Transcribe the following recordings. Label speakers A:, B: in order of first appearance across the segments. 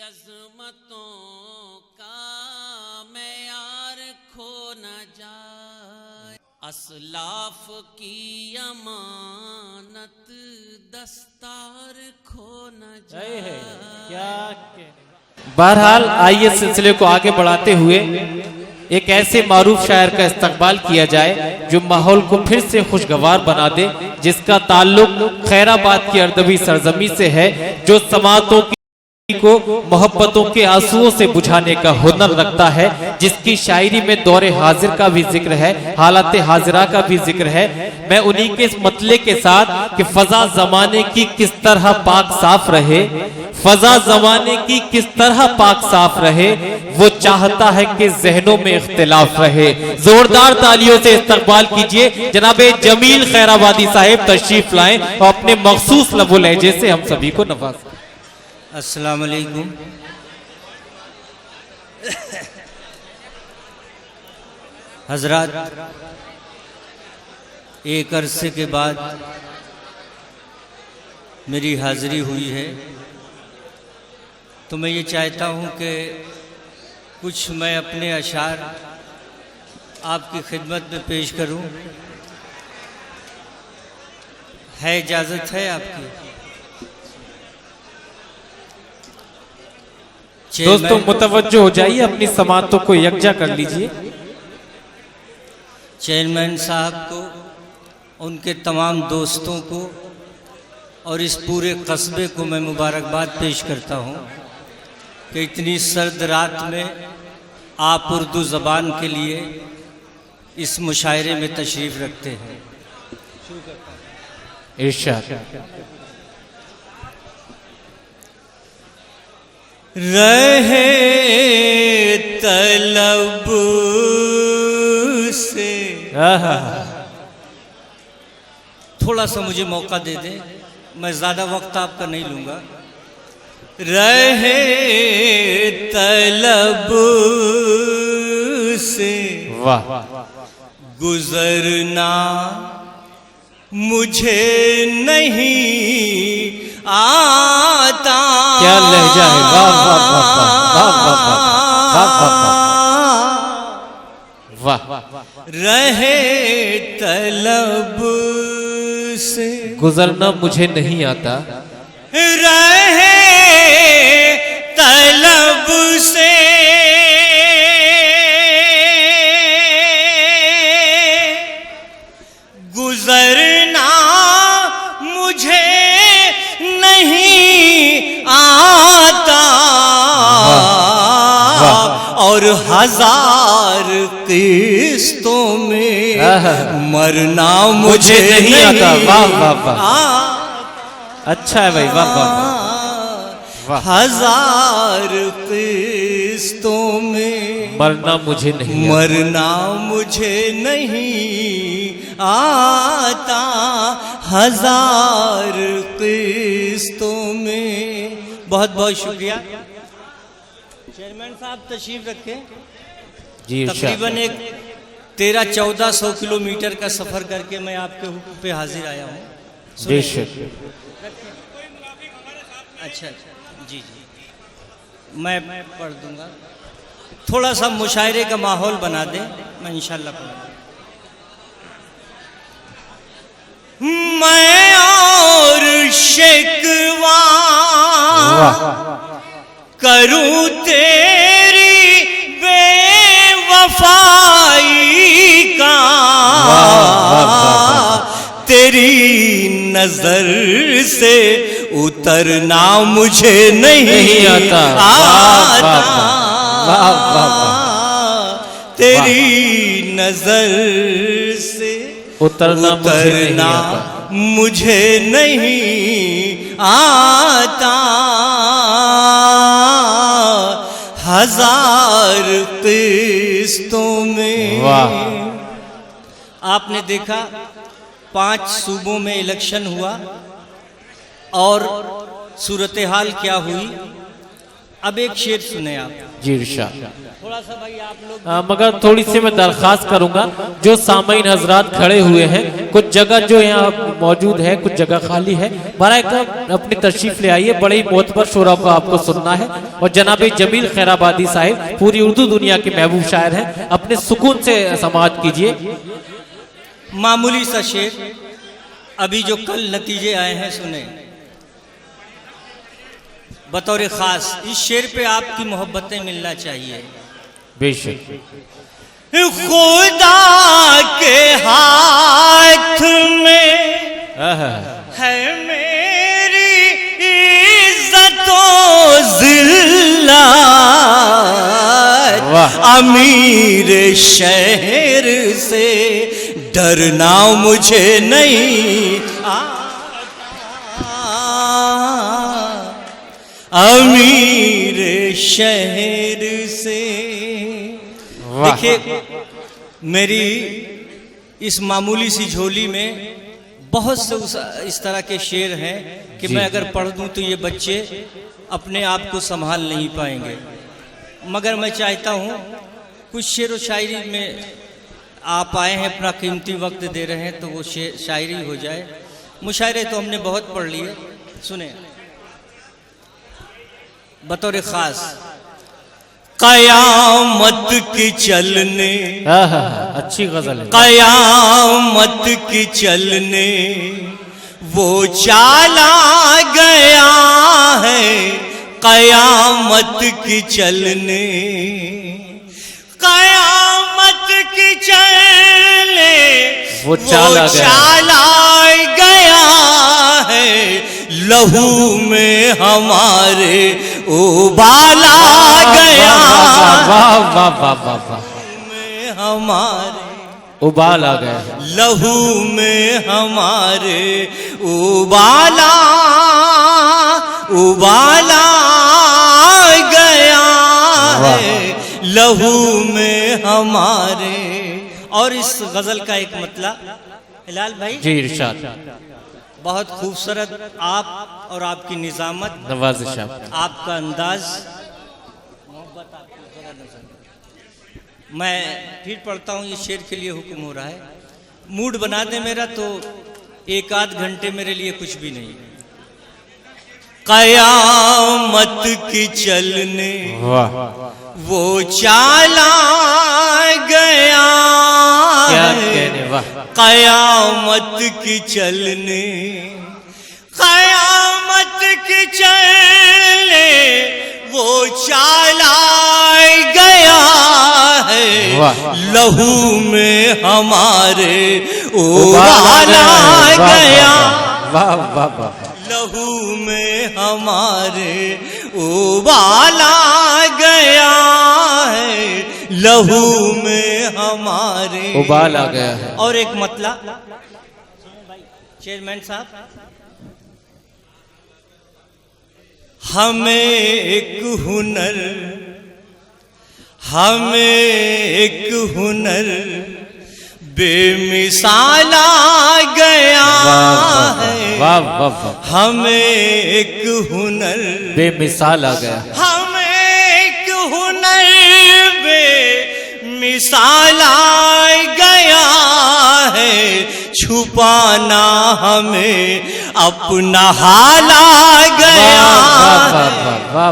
A: अज़मतों का मेयार खो न जाए, असलाफ की अमानत दस्तार खो न जाए।
B: क्या बहरहाल आइए सिलसिले को आगे बढ़ाते हुए एक ऐसे मारूफ शायर का इस्तकबाल किया जाए जो माहौल को फिर से खुशगवार बना दे, जिसका ताल्लुक खैराबाद की अर्दबी सरजमी से है, जो समातों को मोहब्बतों के आंसुओं से बुझाने का हुनर रखता है, जिसकी शायरी में दौरे हाजिर का भी जिक्र है, हालात हाजिरा का भी जिक्र है। मैं उन्हीं के इस मतले के साथ कि फजा जमाने की किस तरह पाक साफ रहे, फजा जमाने की किस तरह पाक साफ रहे, वो चाहता है कि जहनों में इख्तिलाफ रहे। जोरदार तालियों से इस्तकबाल कीजिए जनाबे जमील खैराबादी साहिब तशरीफ लाएं और अपने मखसूस लबो लहजे से हम सभी को नवाजें।
A: अस्सलाम वालेकुम। हजरात, एक अरसे के बाद मेरी हाजिरी हुई है, तो मैं ये चाहता हूँ कि कुछ मैं अपने अशार आपकी खिदमत में पेश करूँ। है इजाज़त है आपकी?
B: दोस्तों मुतवज्जो हो जाइए, अपनी समातों को यकजा कर लीजिए।
A: चेयरमैन साहब को, उनके तमाम दोस्तों को और इस पूरे कस्बे को मैं मुबारकबाद पेश करता हूँ कि इतनी सर्द रात में आप उर्दू ज़बान के लिए इस मुशायरे में तशरीफ़ रखते हैं।
B: इरशाद।
A: रहे तलब से, थोड़ा सा मुझे मौका दे दें, मैं ज़्यादा वक्त आपका नहीं लूँगा। रहे तलब से
B: वाह,
A: गुजरना मुझे नहीं आता।
B: क्या लहजा है, वाह वाह वाह वाह वाह वाह वाह वाह।
A: रहे तलब से
B: गुजरना मुझे नहीं आता,
A: रहे तलब से गुजरना मुझे नहीं आता, और हजार किस्तों में मरना मुझे नहीं आता।
B: वाह वाह वाह, अच्छा है भाई, वाह वाह।
A: हजार किस्तों में
B: मरना मुझे नहीं,
A: मरना मुझे नहीं आता, हजार किस्तों में। बहुत बहुत शुक्रिया। चेयरमैन साहब तशरीफ रखें।
B: जी
A: तकरीबन एक 1300-1400 किलोमीटर का सफर करके मैं आपके हुक्म पे हाजिर आया हूँ। अच्छा जी जी, मैं पढ़ दूंगा। थोड़ा सा मुशायरे का माहौल बना दे, मैं इंशाल्लाह पढ़ूंगा। मैं और शिकवा करूं तेरी बेवफाई का, तेरी नजर से उतरना मुझे नहीं आता, तेरी नजर से उतरना मुझे नहीं आता, हजार किस्तों में। आपने देखा 5 सूबों में इलेक्शन हुआ और सूरत हाल क्या हुई। अब एक शेर सुने आप।
B: जी इरशाद।
A: थोड़ा सा भाई आप लोग
B: मगर थोड़ी सी मैं दरखास्त करूंगा, जो सामीन हजरात खड़े हुए हैं, कुछ जगह जो यहाँ मौजूद है, कुछ जगह खाली है, बराए कर अपनी तशरीफ ले आइए। बड़े ही मोतबर शोरा को आपको सुनना है। और जनाब जमील खैराबादी साहिब पूरी उर्दू दुनिया के महबूब शायर हैं, अपने सुकून से समाअत कीजिए।
A: मामूली सा शेर, अभी जो कल नतीजे आए हैं सुने बतौर खास। इस शेर पे आपकी मोहब्बतें मिलना चाहिए।
B: बेशक।
A: खुदा के हाथ में है मेरी इज्जतो जिल्लत, अमीर शहर से डरना मुझे नहीं अमीर शहर से। देखिए मेरी इस मामूली सी झोली में बहुत से इस तरह के शेर हैं कि मैं अगर पढ़ दूं तो ये बच्चे अपने आप को संभाल नहीं पाएंगे, मगर मैं चाहता हूं कुछ शेर व शायरी में आप आए हैं, अपना कीमती वक्त दे रहे हैं, तो वो शायरी हो जाए। मुशायरे तो हमने बहुत पढ़ लिए, सुने बतौर खास। कयामत की चलने,
B: अच्छी गजल है।
A: कयामत की चलने वो चाला गया है, कयामत की चलने, कयामत की चलने वो चाला गया है, लहू में हमारे उबाला गया, में हमारे
B: उबाल आ गया,
A: लहू में हमारे उबाला उबाला गया है, लहू में हमारे। और इस गजल का एक मतलब हिलाल भाई
B: जी इरशाद।
A: बहुत खूबसूरत आप और आपकी निजामत,
B: नवाज़िश
A: आपका अंदाज, मैं फिर पढ़ता हूँ, ये शेर के लिए हुक्म हो रहा है। मूड बना दे मेरा तो एक आध घंटे मेरे लिए कुछ भी नहीं। कयामत की चलने वो चाला गया,
B: क्या कहने, वाह।
A: कयामत की चलने, कयामत की चलने वो चाला गया है, लहू में हमारे उबाला गया,
B: वाह वाह वाह,
A: लहू में हमारे उबाला गया है, लहू में हमारे
B: उबाल आ गया है।
A: और एक मतलब चेयरमैन साहब, हमें एक हुनर, हमें एक हुनर बेमिसाल आ गया है,
B: वाह वाह वाह,
A: हमें एक हुनर
B: बेमिसाल आ गया,
A: हमें एक हुनर बेमिसाल आ गया है, छुपाना हमें अपना हाल आ गया,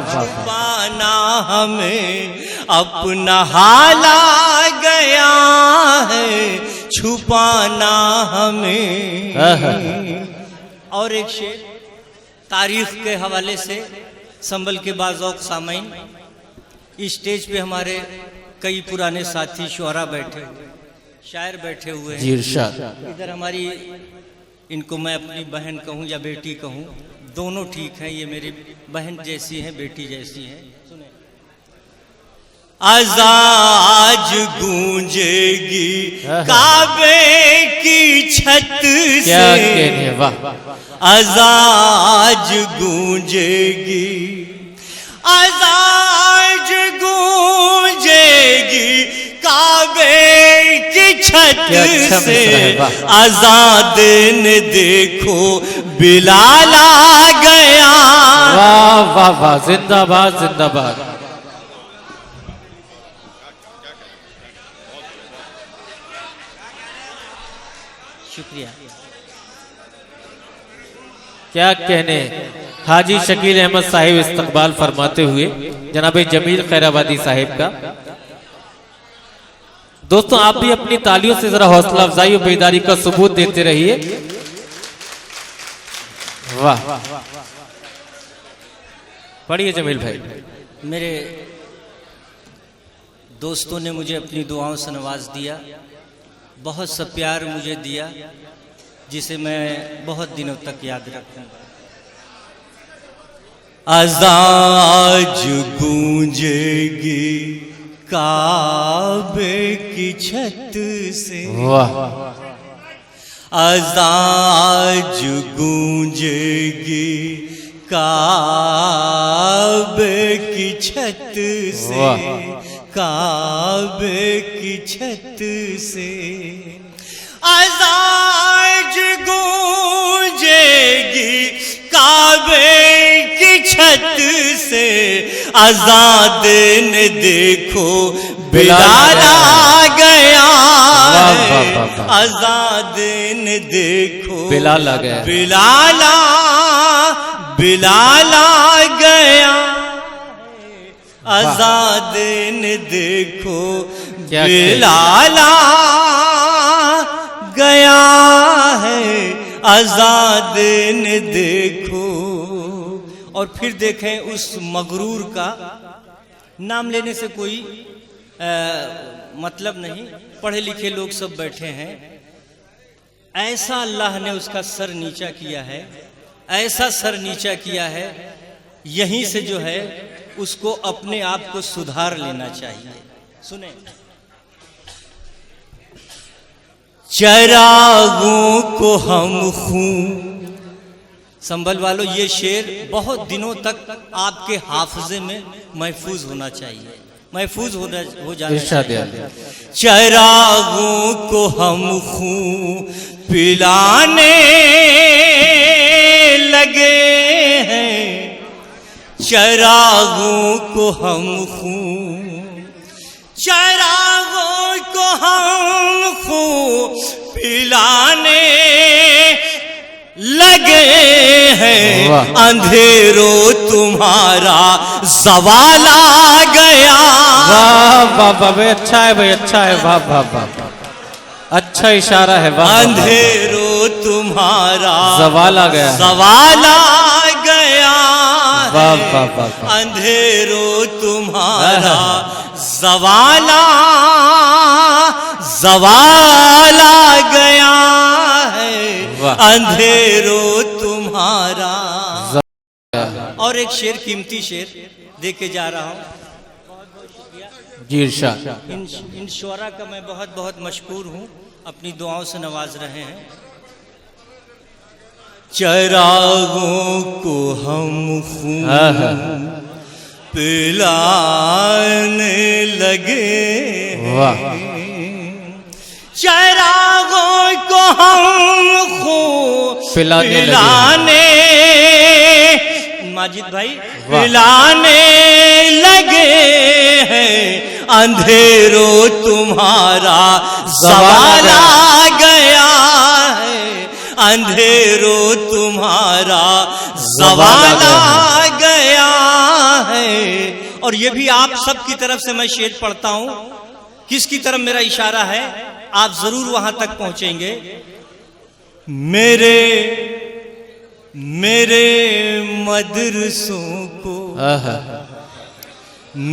A: छुपाना हमें अपना हाल आ गया है, छुपाना हमें। और एक शेर तारीख के हवाले से, संभल के बाज़ौक़ सामईन, स्टेज पे हमारे कई पुराने साथी शुअरा बैठे हुए, शायर बैठे हुए हैं। इधर हमारी, इनको मैं अपनी बहन कहूँ या बेटी कहूँ, दोनों ठीक हैं, ये मेरी बहन जैसी हैं, बेटी जैसी हैं। सुने, आज गूंजेगी काबे की छत से, आज गूंजेगी, आज गूंजेगी काबे की छत से, आजाद ने देखो बिलाल आ गया
B: वाह वाह वाह, जिंदाबाद जिंदाबाद।
A: शुक्रिया।
B: क्या कहने हाजी शकील अहमद साहिब इस्तकबाल फरमाते हुए जनाब जमील खैराबादी साहिब का। दोस्तों आप भी अपनी तालियों से जरा हौसला अफजाई और बेदारी का सबूत देते रहिए। वाह, पढ़िए जमील भाई।
A: मेरे दोस्तों ने मुझे अपनी दुआओं से नवाज दिया, बहुत सा प्यार मुझे दिया, जिसे मैं बहुत दिनों तक याद रखूंगा। अज़ाज गूंजेगी काबे की छत से,
B: वाह,
A: अज़ाज गूंजेगी काबे की छत से, काबे की छत से। अज़ाज गूंजेगी काबे की छत से, आजाद ने देखो बिलाल आ गया, आजाद ने देखो
B: बिलाल आ गया,
A: बिलाल आ गया, आजाद ने देखो बिलाल आ गया है, आजाद ने देखो। और फिर देखें उस मगरूर का नाम लेने से कोई मतलब नहीं, पढ़े लिखे लोग सब बैठे हैं। ऐसा अल्लाह ने उसका सर नीचा किया है, ऐसा सर नीचा किया है, यहीं से जो है उसको अपने आप को सुधार लेना चाहिए। सुने, चिरागों को हम खूं, संभल वालों ये शेर बहुत दिनों तक आपके हाफजे में महफूज होना चाहिए, महफूज हो जाना चाहिए। चिरागों को हम खूं पिलाने लगे हैं, चिरागों को हम खूं, चिरागों को हम खूं पिलाने लगे हैं, अंधेरों तुम्हारा ज़वाल आ गया।
B: वाह वाह वाह भाई, अच्छा है भाई, अच्छा है, वाह वाह वाह, अच्छा इशारा है, वाह।
A: अंधेरों तुम्हारा
B: ज़वाल आ गया,
A: ज़वाल आ गया,
B: वाह वाह वाह,
A: अंधेरों तुम्हारा ज़वाल आ गया है, अंधेरों तुम्हारा। और एक शेर, कीमती शेर दे के जा रहा हूं।
B: जी इरशाद।
A: इन शोरा का मैं बहुत बहुत मशकूर हूं, अपनी दुआओं से नवाज रहे हैं। चिरागों को हम खूं पिलाने लगे,
B: वाह,
A: चिरागों को हम खूं पिलाने, माजिद भाई पिलाने लगे हैं, अंधेरों तुम्हारा ज़वाल आ गया है, अंधेरों तुम्हारा ज़वाल आ गया है। और ये भी आप सब की तरफ से मैं शेर पढ़ता हूं, किसकी तरफ मेरा इशारा है, आप जरूर वहां तक पहुंचेंगे। मेरे मदरसों को,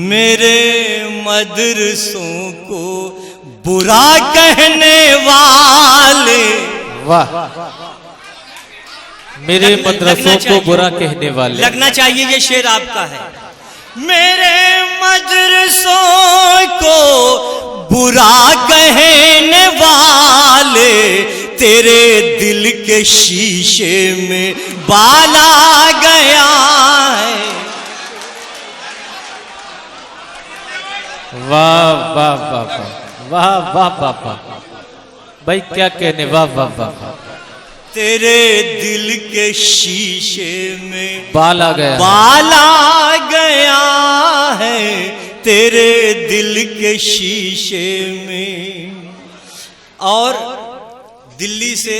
A: मेरे मदरसों को बुरा कहने वाले,
B: वाह, मेरे मदरसों को बुरा कहने वाले,
A: लगना चाहिए ये शेर आपका है। मेरे मदरसों को बुरा कहने वाले, तेरे दिल के शीशे में बाल आ गया है।
B: वाह वाह वाह वाह वाह वाह वाह वाह भाई, क्या कहने, वाह वाह वाह।
A: तेरे दिल के शीशे में
B: बाल आ गया,
A: बाल आ गया है, तेरे दिल के शीशे में। और दिल्ली से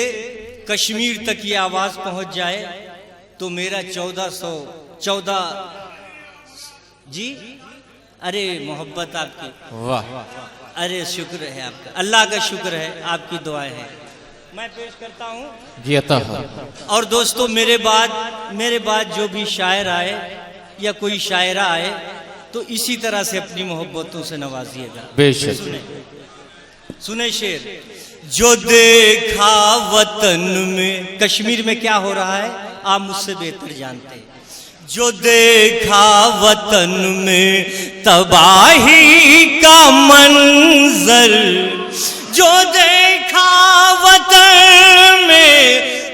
A: कश्मीर तक ये आवाज पहुंच जाए तो मेरा 1414 जी, अरे मोहब्बत आपकी,
B: वाह,
A: अरे शुक्र है आपका, अल्लाह का शुक्र है, आपकी दुआएं हैं। मैं पेश करता हूँ
B: जी अता।
A: और दोस्तों मेरे बाद जो भी शायर आए या कोई शायरा आए तो इसी तरह से अपनी मोहब्बतों से नवाजिएगा।
B: बेशक।
A: सुने शेर, जो देखा वतन में, कश्मीर में क्या हो रहा है आप मुझसे बेहतर जानते हैं। जो देखा वतन में तबाही का मंजर, जो देखा वतन में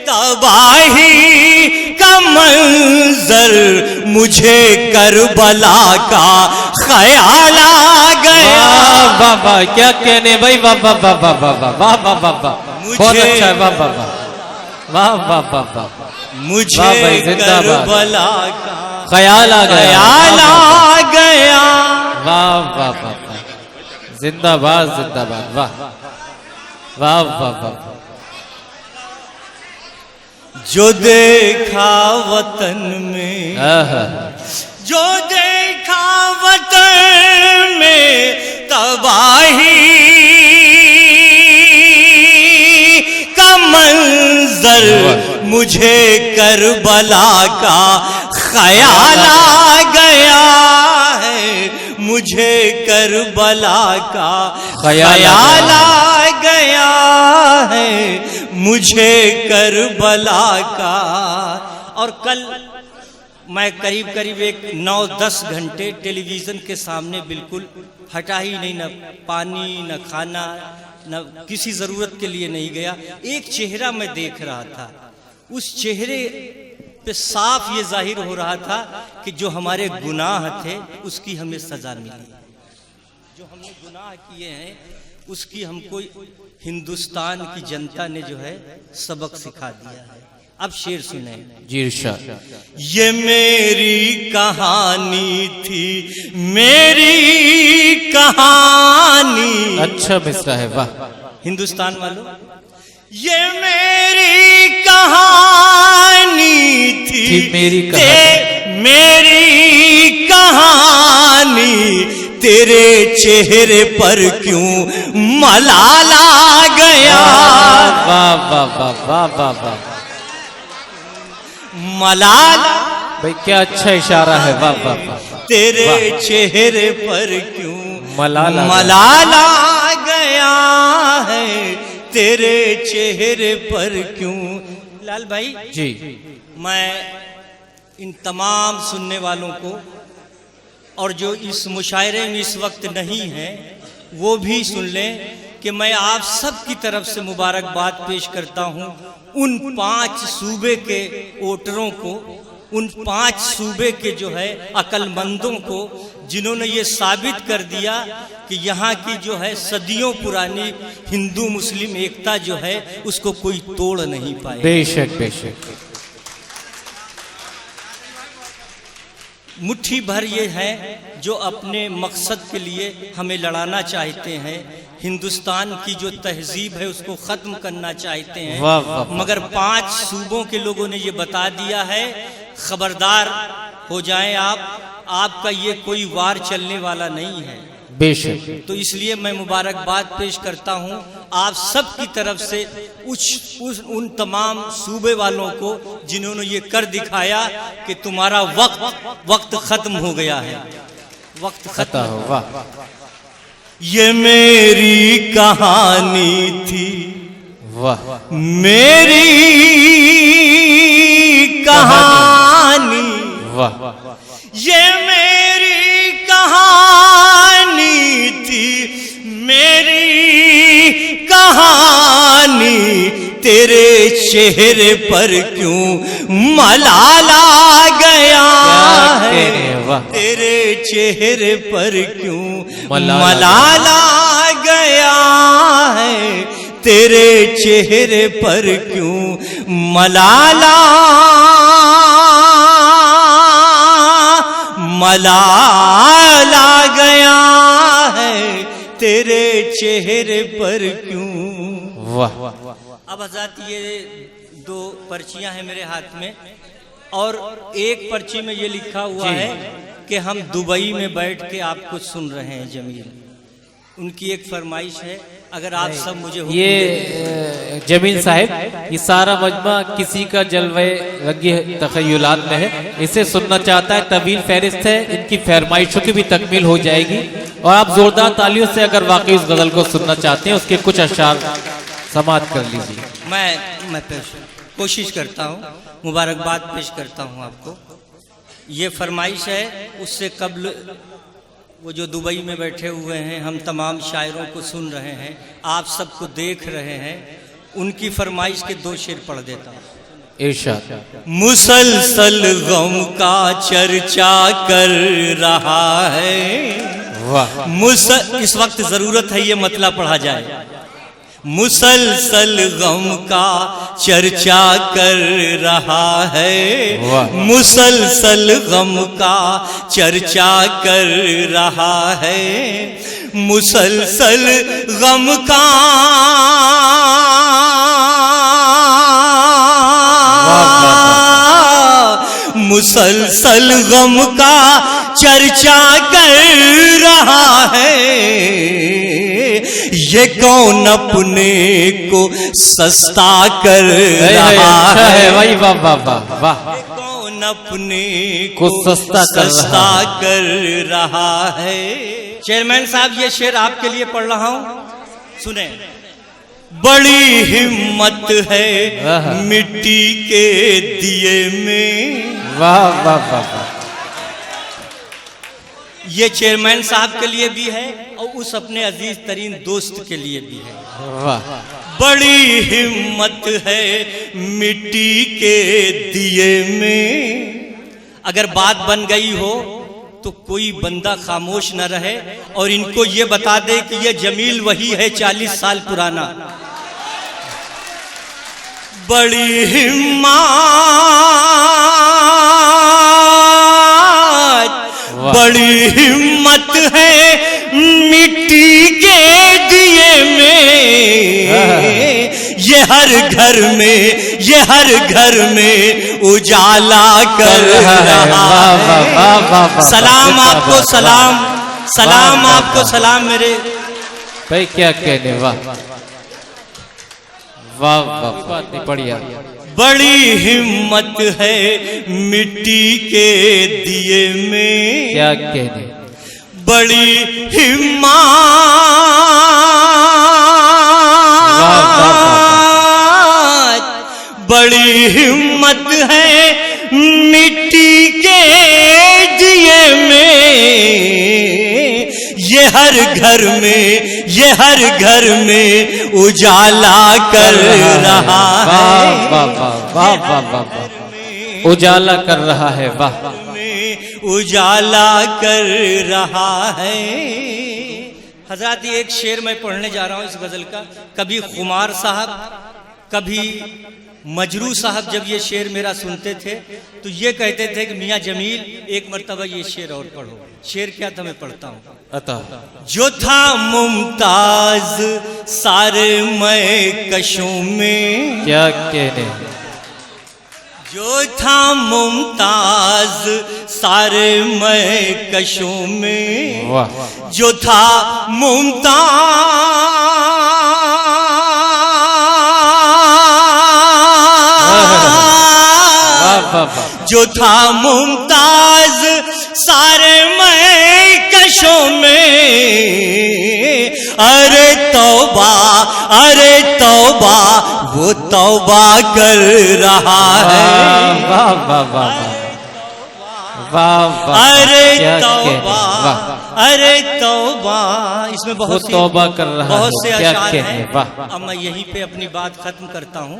A: तबाही का मंजर, मुझे करबला का ख्याल आ गया।
B: वाह वाह, क्या कहने भाई, वाह वाह वाह वाह वाह वाह वाह वाह वाह, बहुत अच्छा है, वाह वाह वाह वाह वाह वाह वाह,
A: मुझे करबला का
B: ख्याल आ गया,
A: ख्याल आ गया।
B: वाह वाह वाह, जिंदाबाद जिंदाबाद, वाह वाह वाह वाह।
A: जो देखा वतन में, जो देखा वतन में तबाही का मंजर, मुझे करबला का ख्याल आ गया है, मुझे करबला का ख्याल आ गया है, मुझे करबला का। और कल मैं करीब करीब 9-10 घंटे टेलीविज़न के सामने बिल्कुल हटा ही नहीं, न पानी न खाना न किसी ज़रूरत के लिए नहीं गया। एक चेहरा मैं देख रहा था, उस चेहरे पे साफ ये जाहिर हो रहा था कि जो हमारे गुनाह थे उसकी हमें सजा मिली, जो हमने गुनाह किए हैं उसकी हमको हिंदुस्तान की जनता ने जो है सबक सिखा दिया है। अब शेर सुने
B: जी इरशाद।
A: ये मेरी कहानी थी, मेरी कहानी।
B: अच्छा मिसरा है, वाह।
A: हिंदुस्तान वालों, ये मेरी कहानी थी,
B: मेरी कहानी,
A: मेरी कहानी, तेरे चेहरे पर क्यों मलाल आ गया।
B: वाह वाह वाह वाह वाह वाह,
A: मलाल
B: भाई क्या अच्छा इशारा है, वाह वाह वाह।
A: तेरे चेहरे पर क्यों
B: मलाल
A: आ गया है, तेरे चेहरे पर क्यों। लाल भाई
B: जी,
A: मैं इन तमाम सुनने वालों को और जो इस मुशायरे में इस वक्त नहीं है वो भी सुन लें कि मैं आप सब की तरफ से मुबारकबाद पेश करता हूं उन 5 सूबे के वोटरों को, उन 5 सूबे के जो है अक्लमंदों को, जिन्होंने ये साबित कर दिया कि यहाँ की जो है सदियों पुरानी हिंदू मुस्लिम एकता जो है उसको कोई तोड़ नहीं पाए।
B: बेशक बेशक।
A: मुट्ठी भर ये हैं जो अपने मकसद के लिए हमें लड़ाना चाहते हैं, हिंदुस्तान की जो तहजीब है उसको ख़त्म करना चाहते हैं।
B: वाह वाह।
A: मगर 5 सूबों के लोगों ने ये बता दिया है, खबरदार हो जाएं आप, आपका ये कोई वार चलने वाला नहीं है।
B: बेशक।
A: तो इसलिए मैं मुबारकबाद पेश करता हूँ आप सब की तरफ से उन तमाम सूबे वालों को जिन्होंने ये कर दिखाया कि तुम्हारा वक्त खत्म हो गया है, वक्त खत्म हो।
B: वाह।
A: ये मेरी कहानी थी,
B: वाह,
A: मेरी कहानी,
B: वाह,
A: ये मेरी कहानी थी, मेरी कहानी, तेरे चेहरे पर क्यों मलाल आ गया है, तेरे चेहरे पर क्यों मलाल आ गया है, तेरे चेहरे पर क्यों मलाला मलाला गया है तेरे चेहरे पर क्यों।
B: वाह।
A: अब हज़रत ये दो पर्चियां हैं मेरे हाथ में और एक पर्ची में ये लिखा हुआ है कि हम दुबई में बैठ के आपको सुन रहे हैं जमील। उनकी एक फरमाइश है, अगर आप सब मुझे
B: ये जमील साहब, ये सारा मजमा किसी का जलवे रंगी तखय्युलात में है, इसे सुनना चाहता है, तवील फहरिस्त है, इनकी फरमाइशों की भी तकमील हो जाएगी। और आप जोरदार तालियों से अगर वाकई उस गजल को सुनना चाहते हैं, उसके कुछ अशार समाअत कर लीजिए।
A: मैं कोशिश करता हूँ, मुबारकबाद पेश करता हूँ आपको। ये फरमाइश है उससे कबल वो जो दुबई में बैठे हुए हैं, हम तमाम शायरों को सुन रहे हैं, आप सबको देख रहे हैं, उनकी फरमाइश के दो शेर पढ़ देता हूँ।
B: इरशाद।
A: मुसलसल गम का चर्चा कर रहा है।
B: वाह।
A: इस वक्त जरूरत है ये मतलब पढ़ा जाए। मुसलसल गम का चर्चा कर रहा है, मुसलसल गम का चर्चा कर रहा है, मुसलसल गम का मुसलसल गम का चर्चा कर रहा है। ये कौन अपने को सस्ता कर रहा है।
B: भाई वाह वाह वाह वाह।
A: कौन अपने
B: को सस्ता
A: कर रहा है। चेयरमैन साहब, ये शेर आपके लिए पढ़ रहा हूं, सुने। बड़ी हिम्मत है मिट्टी के दिए में।
B: वाह वाह वाह।
A: ये चेयरमैन साहब के लिए भी है और उस अपने अजीज तरीन दोस्त के लिए भी है।
B: वाह।
A: बड़ी हिम्मत है मिट्टी के दिए में। अगर बात बन गई हो तो कोई बंदा खामोश न रहे और इनको ये बता दे कि ये जमील वही है 40 साल पुराना। बड़ी हिम्मत, बड़ी हिम्मत है मिट्टी के दिए में। ये हर घर में, ये हर घर में उजाला कर रहा है। सलाम आपको, सलाम सलाम आपको, सलाम मेरे
B: भाई। क्या कहने, वाह वाह वाह, बात नहीं, बढ़िया।
A: बड़ी हिम्मत है मिट्टी के दिए में।
B: क्या कहने।
A: बड़ी हिम्मत, बड़ी हिम्मत है मिट्टी के दिए में। ये हर घर में, ये हर घर में उजाला कर रहा है।
B: वाह वाह वाह वाह वाह। उजाला कर रहा है, वाह।
A: उजाला कर रहा है। हजरत एक शेर मैं पढ़ने जा रहा हूँ इस गजल का। कभी खुमार साहब, कभी मजरू साहब जब ये शेर मेरा सुनते थे तो ये कहते थे कि मियाँ जमील एक मर्तबा ये शेर और पढ़ो। शेर क्या था, मैं पढ़ता हूँ।
B: अता
A: जो था मुमताज सारे मैं कशों में।
B: क्या कहने।
A: जो था मुमताज सारे मैं कशों में।
B: वाह।
A: जो था मुमताज, जो था मुमताज सारे मैं कशों में। अरे तौबा, अरे तौबा, वो तौबा कर रहा है।
B: वाह वाह वाह वाह वाह।
A: अरे तौबा, अरे तौबा। इसमें बहुत सी
B: तौबा कर रहा है,
A: बहुत से अशार हैं।
B: वाह।
A: अब मैं यहीं पे अपनी बात खत्म करता हूँ।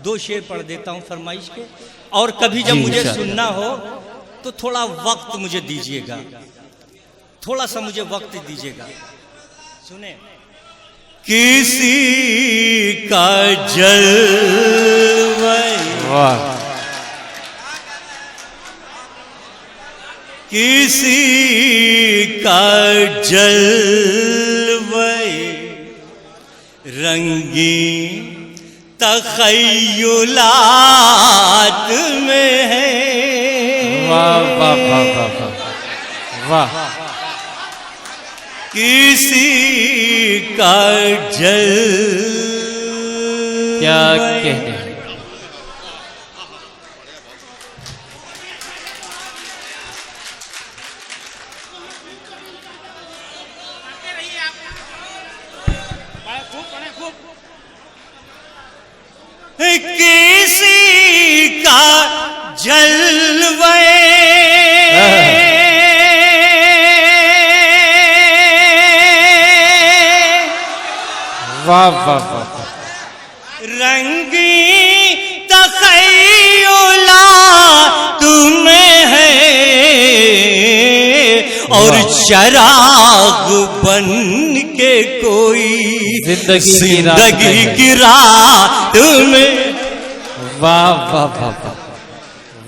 A: दो शेर पढ़ देता हूँ फरमाइश के। और कभी जब मुझे सुनना हो तो थोड़ा वक्त मुझे दीजिएगा, थोड़ा सा मुझे वक्त दीजिएगा। सुने। किसी का जलवा
B: वाह।
A: किसी का जलवे रंगीन तख़य्युलात में है।
B: वाह वाह वाह वाह वाह।
A: किसी का जल
B: क्या कहने।
A: किसी का जलवे
B: वाह वाह वाह।
A: रंगी तख़य्युलात तुम्हें है और चराग बन के कोई जिंदगी की रात में।
B: वाह वाह वाह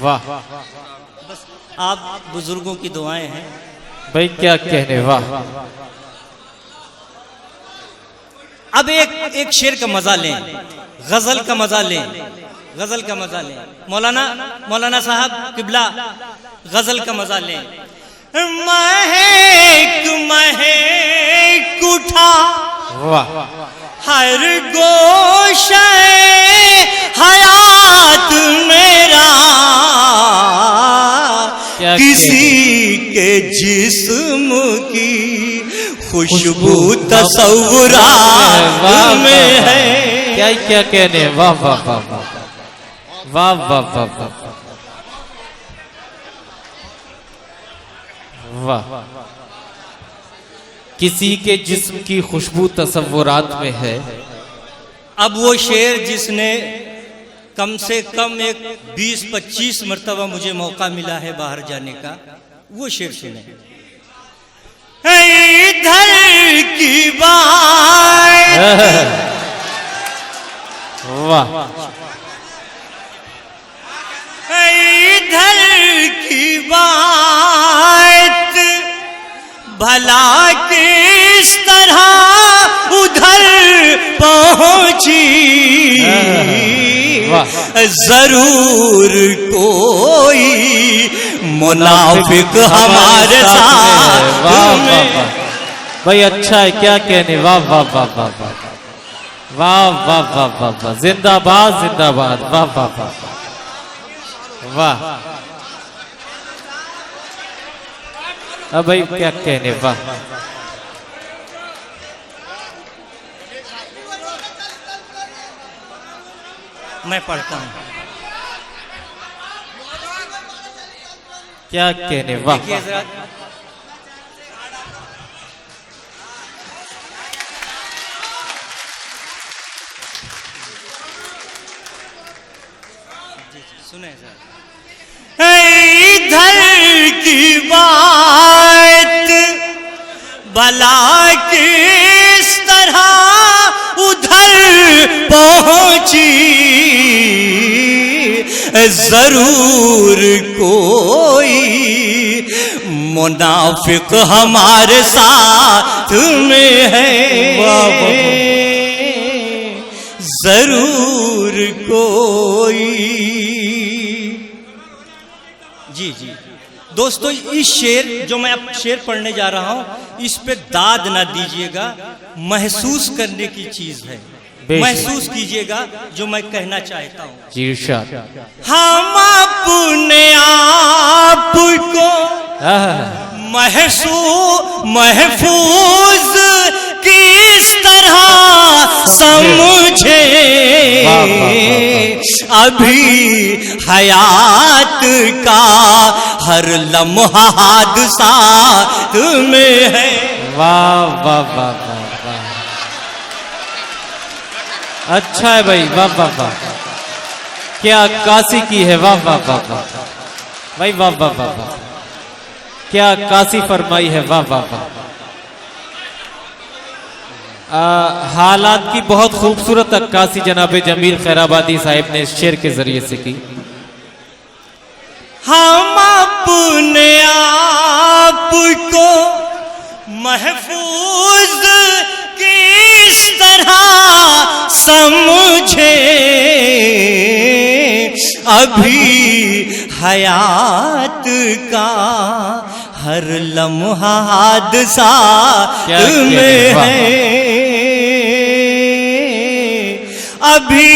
B: वाह।
A: बस आप बुजुर्गों की दुआएं हैं
B: भाई, क्या कहने। वाह।
A: अब एक शेर का मजा लें, गजल का मजा लें, गजल का मजा लें। मौलाना साहब किबला गजल का मजा लें। महक महक उठा
B: वाह।
A: हर गोशे हयात मेरा, किसी के जिस्म की खुशबू तसव्वुरात में है।
B: क्या कहने। वाह वाह वाह वाह वाह वाह वाह वाह। किसी के जिस्म की खुशबू तसव्वुरात में है।
A: अब वो शेर जिसने कम से कम एक 20-25 मरतबा मुझे मौका मिला है बाहर जाने का, वो शेर सुने। इधर की बात
B: वाह।
A: इधर की बात भला किस तरह उधर पहुंची, जरूर कोई मुनाफिक हमारे साथ में।
B: भाई अच्छा है, क्या कहने। वाह वाह वाह वाह वाह वाह वाह वाह वाह वाह। जिंदाबाद जिंदाबाद। वाह वाह वाह वाह। अब भाई क्या कहने। वाह।
A: मैं पढ़ता हूं,
B: क्या कहने। वाह।
A: सुने सर। इधर की बात भला किस तरह उधर पहुंची, जरूर कोई मुनाफिक हमारे साथ में है। जरूर कोई। जी जी दोस्तों, इस शेर जो मैं अब शेर पढ़ने जा रहा हूं, इस पे दाद ना दीजिएगा, महसूस करने की चीज है। महसूस कीजिएगा जो मैं कहना चाहता हूं।
B: जी इरशाद।
A: हम अपने आप को महफूज किस तरह समझे, अभी हयात का हर लम्हा हादसात में है।
B: वाह वाह वाह वाह। अच्छा है भाई। वाह वाह वाह। क्या अक्कासी की है। वाह वाह वाह वाह भाई। वाह वाह वाह वाह। क्या अक्कासी फरमाई है। वाह वाह वाह। हालात की बहुत खूबसूरत अक्कासी जनाब जमील खैराबादी साहिब ने इस शेर के जरिए से की।
A: हम अपने आप को महफूज किस तरह समझे, अभी हयात का हर लम्हा हादसा में है, अभी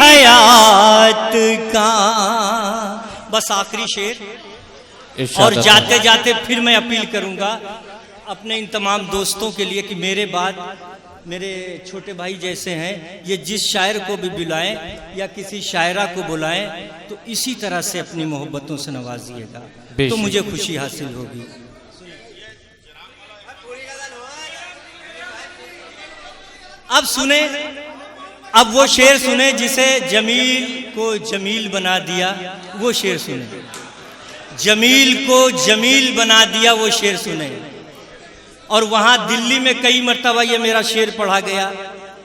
A: हयात का। बस आखिरी शेर। और जाते जाते फिर मैं अपील करूंगा अपने इन तमाम दोस्तों के लिए कि मेरे बाद मेरे छोटे भाई जैसे हैं, ये जिस शायर को भी बुलाएं या किसी शायरा को बुलाएं तो इसी तरह से अपनी मोहब्बतों से नवाजिएगा, तो मुझे खुशी हासिल होगी। अब सुने, अब वो शेर सुने जिसे जमील को जमील बना दिया, वो शेर सुने। जमील को जमील बना दिया, वो शेर सुने। और वहाँ दिल्ली में कई मर्तबा ये मेरा शेर पढ़ा गया,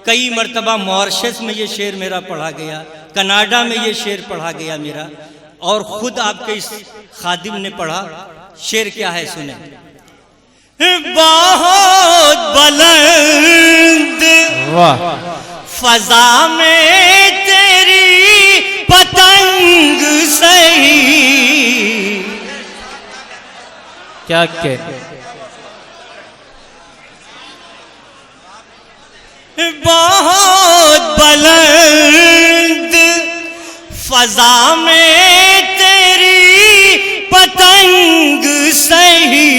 A: कई मर्तबा मॉरिशस में ये शेर मेरा पढ़ा गया, कनाडा में ये शेर पढ़ा गया मेरा, और खुद आपके इस खादिम ने पढ़ा। शेर क्या है सुने। बहुत बुलंद फजा में तेरी पतंग सही,
B: क्या कह,
A: बहुत बुलंद फजा में तेरी पतंग सही,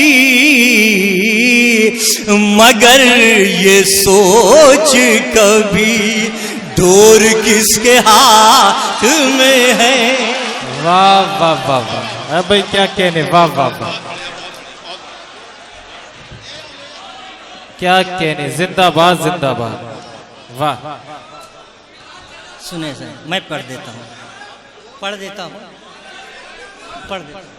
A: मगर ये सोच कभी डोर किसके हाथ में है।
B: वाह वाह वाह वाह भाई, क्या कहने, वाह वाह वाह, क्या कहने, जिंदाबाद जिंदाबाद, वाह।
A: सुने सर, मैं पढ़ देता हूँ, पढ़ देता हूँ, पढ़ देता हूँ।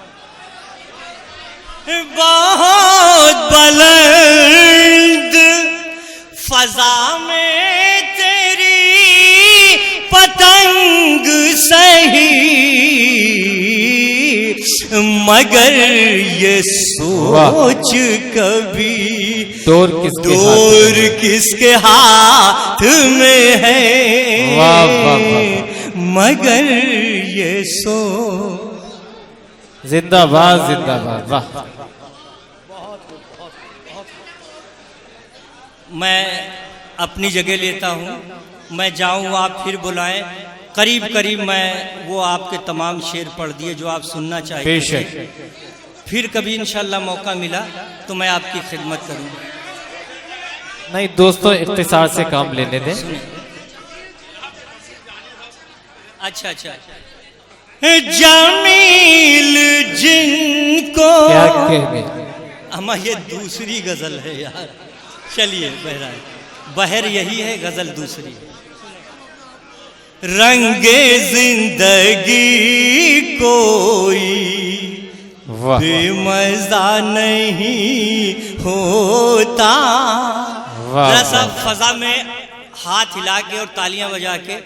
A: बहुत बुलंद फजा में तेरी पतंग सही, मगर ये सोच कभी डोर किसके हाथ में है।
B: वाह वाह वाह,
A: मगर ये सो,
B: जिंदाबाद जिंदाबाद, वाह।
A: मैं अपनी जगह लेता हूँ, मैं जाऊँ आप फिर बुलाएं। करीब करीब मैं वो आपके तमाम शेर पढ़ दिए जो आप सुनना चाहते थे। फिर कभी इंशाल्लाह मौका मिला तो मैं आपकी खिदमत करूँगा।
B: नहीं दोस्तों, इख्तिसार से काम लेने दें।
A: अच्छा अच्छा, जमील जिनको,
B: क्या कहने,
A: अम्मा ये दूसरी गजल है यार। चलिए बहरहाल, बहर यही है, गजल दूसरी। रंगे जिंदगी कोई बेमजा नहीं होता। जरा सा फजा में हाथ हिला के और तालियां बजा के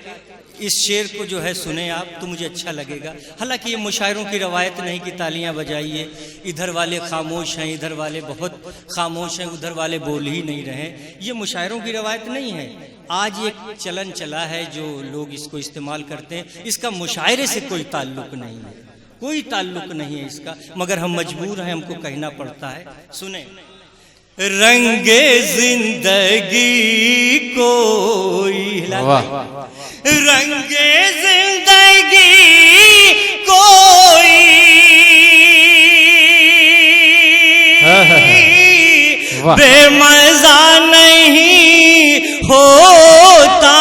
A: इस शेर को जो है सुने आप तो मुझे अच्छा लगेगा। हालांकि ये मुशायरों की रवायत नहीं कि तालियां बजाइए, इधर वाले खामोश हैं, इधर वाले बहुत खामोश हैं, उधर वाले बोल ही नहीं रहे। ये मुशायरों की रवायत नहीं है। आज एक चलन चला है जो लोग इसको इस्तेमाल करते हैं, इसका मुशायरे से कोई ताल्लुक नहीं है, कोई ताल्लुक नहीं है इसका, मगर हम मजबूर हैं, हमको कहना पड़ता है। सुने, रंगे जिंदगी कोई, रंगे जिंदगी कोई बेमजा नहीं होता,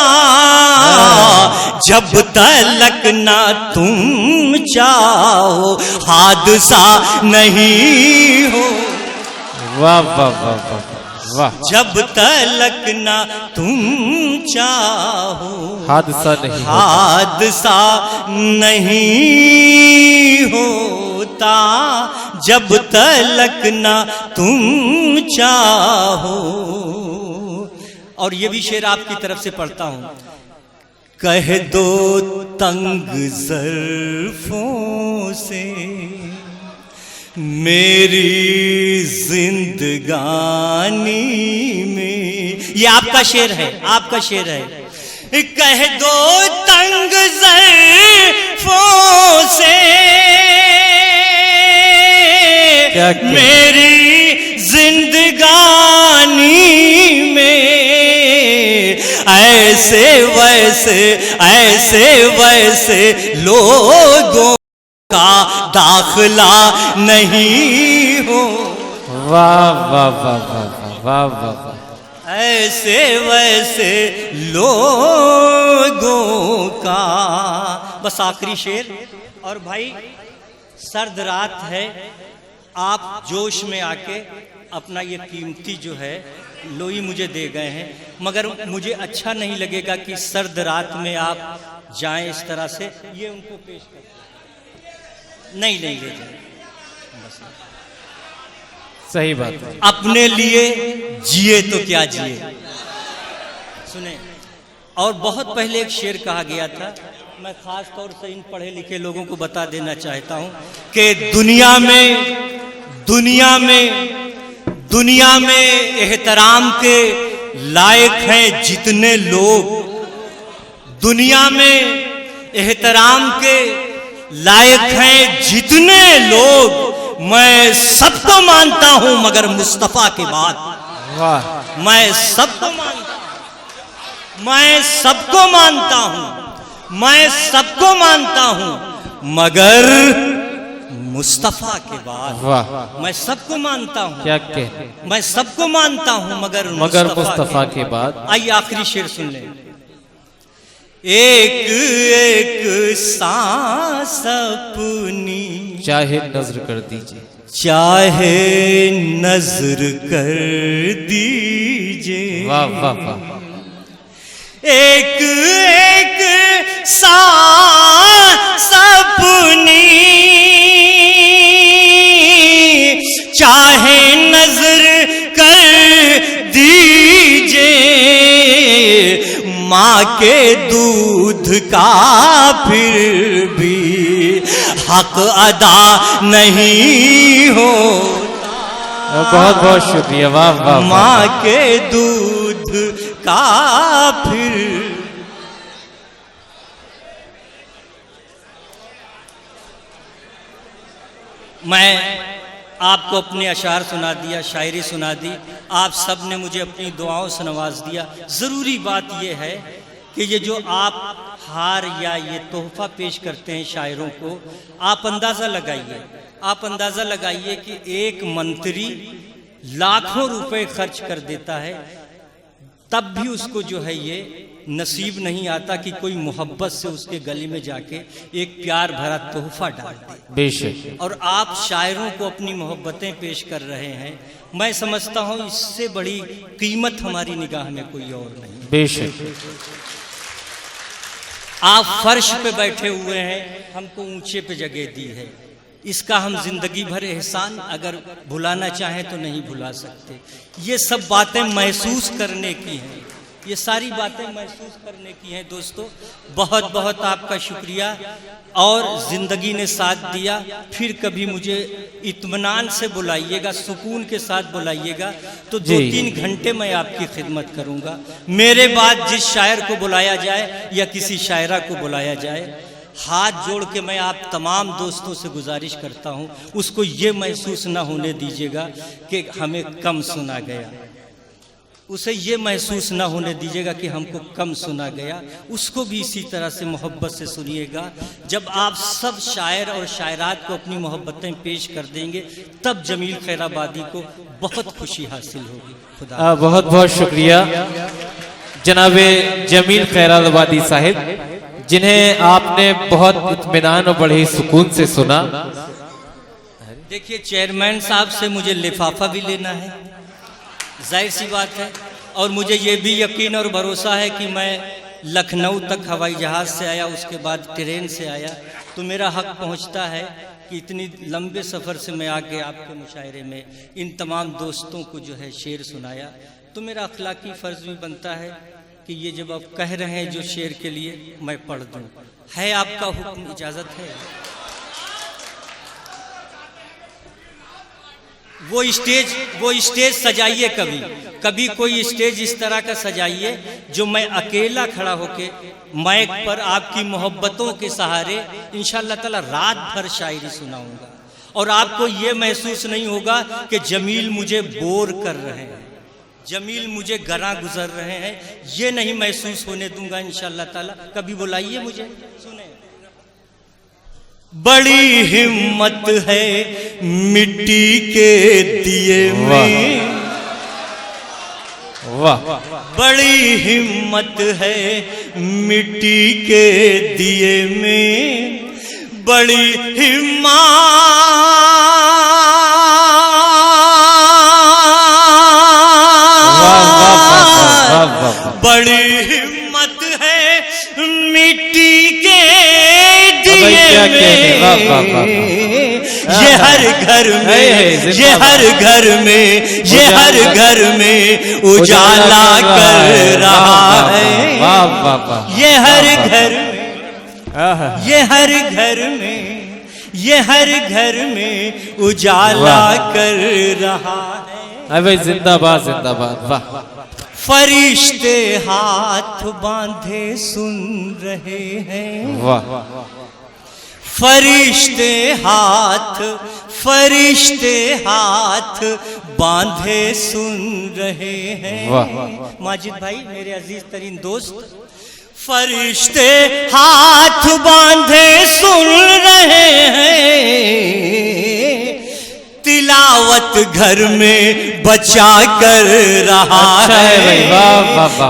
A: जब तलक ना तुम चाहो हादसा नहीं हो।
B: वाह वाह वाह वाह वाह,
A: जब तलक ना तुम चाहो
B: हादसा नहीं,
A: हादसा नहीं होता, जब तलक ना तुम ऊंचा हो। और ये भी शेर आपकी तरफ से पढ़ता हूं। कह दो तंग ज़ल्फ़ों से मेरी जिंदगानी में, ये आपका शेर है, आपका शेर है। कह दो तंग ज़ल्फ़ों से मेरी जिंदगानी में ऐसे वैसे लोगों का दाखला नहीं हो।
B: वाह वाह वाह वाह वाह वाह वाह।
A: ऐसे वैसे लोगों का। बस आखिरी शेर। और भाई सर्द रात है, आप जोश में आके अपना ये कीमती जो है लोई मुझे दे गए हैं, मगर मुझे अच्छा नहीं लगेगा कि सर्द रात में आप जाएं इस तरह से। ये उनको पेश कर नहीं ले जाए।
B: सही बात है।
A: अपने लिए जिए तो क्या जिए। सुने, और बहुत पहले एक शेर कहा गया था, मैं खास तौर से इन पढ़े लिखे लोगों को बता देना चाहता हूं कि दुनिया में एहतराम के लायक हैं जितने लोग, दुनिया में एहतराम के लायक हैं जितने लोग, मैं सबको मानता हूं मगर मुस्तफा के बाद।
B: वाह।
A: मैं सबको मानता हूं मगर मुस्तफा के बाद।
B: वाह।
A: मैं सबको मानता हूं,
B: क्या कह,
A: मैं सबको मानता हूं मगर
B: मुस्तफा के बाद।
A: आइए आखिरी शेर सुन लें। एक एक सांस अपनी
B: चाहे नजर कर दीजिए,
A: चाहे नजर कर दीजिए।
B: वाह वाह वाह।
A: एक एक सांस अपनी चाहे नजर कर दीजिए। माँ के दूध का फिर भी हक अदा नहीं हो।
B: बहुत बहुत शुक्रिया। वाह वाह।
A: माँ के दूध का फिर। मैं आपको अपने अशार सुना दिया, शायरी सुना दी, आप सब ने मुझे अपनी दुआओं से नवाज दिया। ज़रूरी बात यह है कि ये जो आप हार या ये तोहफा पेश करते हैं शायरों को, आप अंदाज़ा लगाइए कि एक मंत्री लाखों रुपए खर्च कर देता है, तब भी उसको जो है ये नसीब नहीं आता कि कोई मोहब्बत से उसके गले में जाके एक प्यार भरा तोहफा डाल दे। बेशक। और आप शायरों को अपनी मोहब्बतें पेश कर रहे हैं, मैं समझता हूँ इससे बड़ी कीमत हमारी निगाह में कोई और नहीं। बेशक। आप फर्श पे बैठे हुए हैं, हमको ऊंचे पे जगह दी है, इसका हम जिंदगी भर एहसान अगर भुलाना चाहें तो नहीं भुला सकते। ये सब बातें महसूस करने की हैं, ये सारी बातें महसूस करने की हैं। दोस्तों बहुत बहुत आपका शुक्रिया, और ज़िंदगी ने साथ दिया। फिर कभी मुझे इत्मीनान से बुलाइएगा, सुकून के साथ बुलाइएगा, तो 2-3 घंटे मैं आपकी खिदमत करूंगा। मेरे बाद जिस शायर को बुलाया जाए या किसी शायरा को बुलाया जाए, हाथ जोड़ के मैं आप तमाम दोस्तों से गुजारिश करता हूं, उसको ये महसूस ना होने दीजिएगा कि हमें कम सुना गया, उसे ये महसूस ना होने दीजिएगा कि हमको कम सुना गया। उसको भी इसी तरह से मोहब्बत से सुनिएगा। जब आप सब शायर और शायरात को अपनी मोहब्बतें पेश कर देंगे, तब जमील खैराबादी को बहुत खुशी हासिल होगी। खुदा
B: बहुत बहुत शुक्रिया जनाबे जमील खैराबादी साहिब, जिन्हें आपने बहुत इत्मीनान और बड़े ही सुकून से सुना।
A: देखिए चेयरमैन साहब से मुझे लिफाफा भी लेना है, जाहिर सी बात है, और मुझे ये भी यकीन और भरोसा है कि मैं लखनऊ तक हवाई जहाज़ से आया, उसके बाद ट्रेन से आया, तो मेरा हक पहुंचता है कि इतनी लंबे सफ़र से मैं आके आपके मुशायरे में इन तमाम दोस्तों को जो है शेर सुनाया, तो मेरा अखलाकी फ़र्ज़ भी बनता है कि ये जब आप कह रहे हैं जो शेर के लिए मैं पढ़ दूँ, है आपका हुक्म, इजाज़त है? वो स्टेज सजाइए, कभी कोई स्टेज इस तरह का सजाइए जो मैं अकेला खड़ा होके माइक पर आपकी मोहब्बतों के सहारे इंशाअल्लाह ताला रात भर शायरी सुनाऊंगा, और आपको ये महसूस नहीं होगा कि जमील मुझे बोर कर रहे हैं, जमील मुझे गरा गुजर रहे हैं, ये नहीं महसूस होने दूंगा इंशाअल्लाह ताला। कभी बुलाइए मुझे, सुने। बड़ी हिम्मत है मिट्टी के दिए में,
B: वाह,
A: बड़ी हिम्मत है मिट्टी के दिए में, बड़ी बड़ी हिम्मत है मिट्टी के दिए में, ये हर घर में, ये हर घर में, ये हर घर में उजाला कर रहा है, ये हर घर में, ये हर घर में, ये हर घर में उजाला कर रहा है।
B: भाई जिंदाबाद जिंदाबाद, वाह।
A: फरिश्ते हाथ बांधे सुन रहे हैं,
B: वाह।
A: फरिश्ते हाथ बांधे सुन रहे हैं।
B: वाह।
A: माजिद भाई मेरे अजीज तरीन दोस्त, फरिश्ते हाथ बांधे सुन रहे हैं, तिलावत घर में बचा कर रहा है,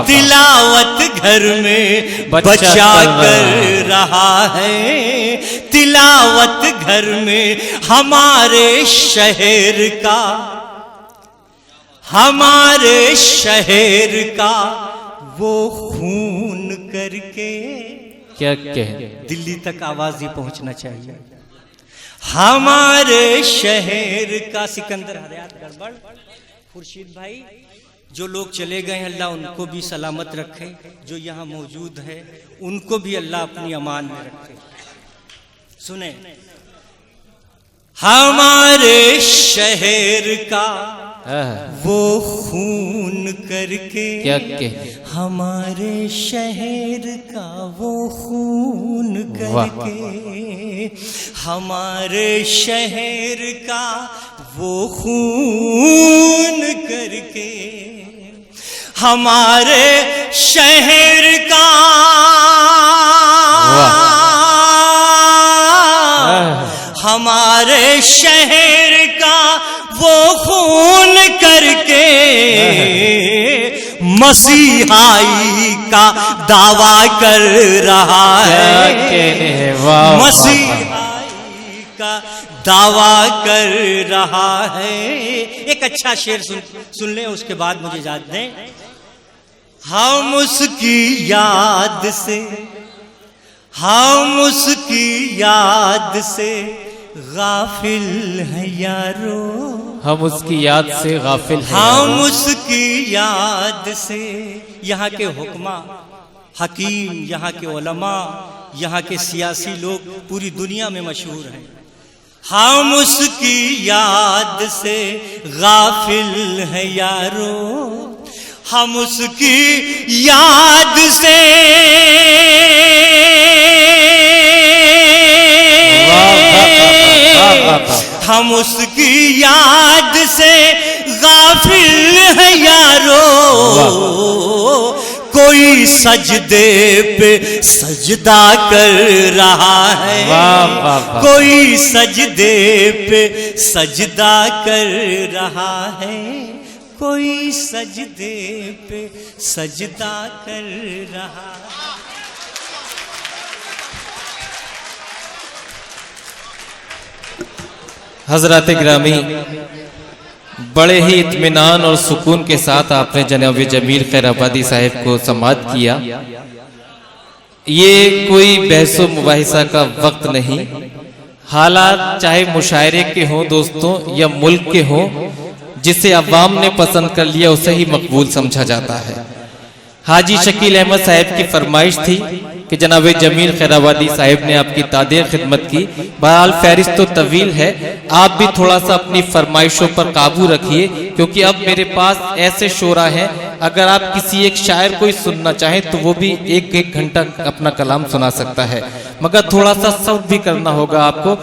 A: तिलावत घर में बचा कर रहा है, तिलावत घर में हमारे शहर का, हमारे शहर का वो खून करके,
B: क्या कह,
A: दिल्ली तक आवाज ही पहुंचना चाहिए, हमारे शहर का। सिकंदर हरियात गड़बड़, खुर्शीद भाई, जो लोग चले गए हैं अल्लाह उनको भी सलामत रखे, जो यहाँ मौजूद है उनको भी अल्लाह अपनी अमान में रखे। सुने, हमारे शहर का वो खून करके,
B: क्या कह,
A: हमारे शहर का वो खून करके, हमारे शहर का वो खून करके, हमारे शहर का, हमारे शहर का वो खून करके मसीहाई का दावा कर रहा है, मसीहाई का दावा कर रहा है। एक अच्छा शेर सुन लें, उसके बाद मुझे याद दें। हम उसकी याद से, हम उसकी याद से गाफिल हैं यारो,
B: हम उसकी याद से गाफिल हैं,
A: हम उसकी याद से। यहाँ के हुक्मा, हकीम, यहाँ के उलमा, यहाँ के सियासी लोग पूरी दुनिया में मशहूर हैं। हम उसकी याद से गाफिल हैं यारो, हम उसकी याद से, हम उसकी याद से गाफिल है यारो, कोई सजदे पे सजदा कर रहा है, कोई सजदे पे सजदा कर रहा है, कोई सजदे पे सजदा कर रहा है।
B: हजरत ग्रामी, बड़े ही इत्मीनान और सुकून के साथ आपने जनाब जमील खैराबादी साहब को समाअत किया। ये कोई बहसो मुबाहिसा का वक्त नहीं, हालात चाहे मुशायरे के हों दोस्तों या मुल्क के हों, जिसे अवाम ने पसंद कर लिया उसे ही मकबूल समझा जाता है। हाजी शकील अहमद साहब की फरमाइश थी कि जनाब जमील खैराबादी साहब ने आपकी तादीर खिदमत की। बहरहाल फहरिस्त तो तवील है, आप भी थोड़ा सा अपनी फरमाइशों पर काबू रखिए, क्योंकि अब मेरे पास ऐसे शोरा हैं, अगर आप किसी एक शायर को ही सुनना चाहें तो वो भी एक एक घंटा अपना कलाम सुना सकता है, मगर थोड़ा सा सब्र भी करना होगा आपको।